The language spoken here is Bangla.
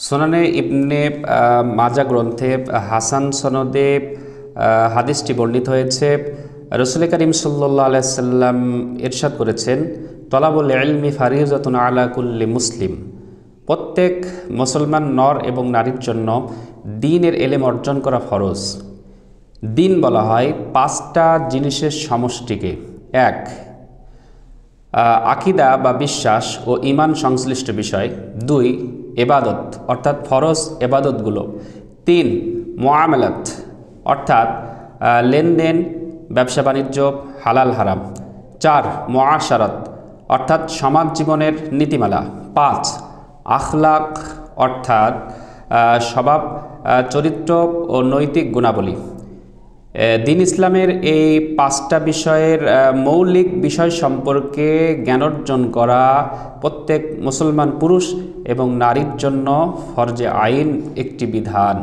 সুনানে ইবনে মাজা গ্রন্থে হাসান সনদে হাদিসটি বর্ণিত হয়েছে। রাসূল করিম সাল্লাল্লাহু আলাইহি সাল্লাম ইরশাদ করেছেন, তলাবুল ইলমি ফারিজাতুন আলা কুল্লি মুসলিম। প্রত্যেক মুসলমান নর এবং নারীর জন্য দ্বীনের ইলম অর্জন করা ফরজ। দ্বীন বলা হয় পাঁচটা জিনিসের সমষ্টিকে। এক, আকিদা বা বিশ্বাস ও ঈমান সংশ্লিষ্ট বিষয়। দুই, ইবাদত অর্থাৎ ফরজ ইবাদতগুলো। তিন, মুআমালাত অর্থাৎ লেনদেন, ব্যবসা বাণিজ্য, হালাল হারাম। চার, মুআশারাত অর্থাৎ সমাজ জীবনের নীতিমালা। পাঁচ, আখলাক অর্থাৎ স্বভাব, চরিত্র ও নৈতিক গুণাবলী। দ্বীন ইসলামের এই পাঁচটা বিষয়ের মৌলিক বিষয় সম্পর্কে জ্ঞান অর্জন করা প্রত্যেক মুসলমান পুরুষ এবং নারীর জন্য ফরজে আইন একটি বিধান।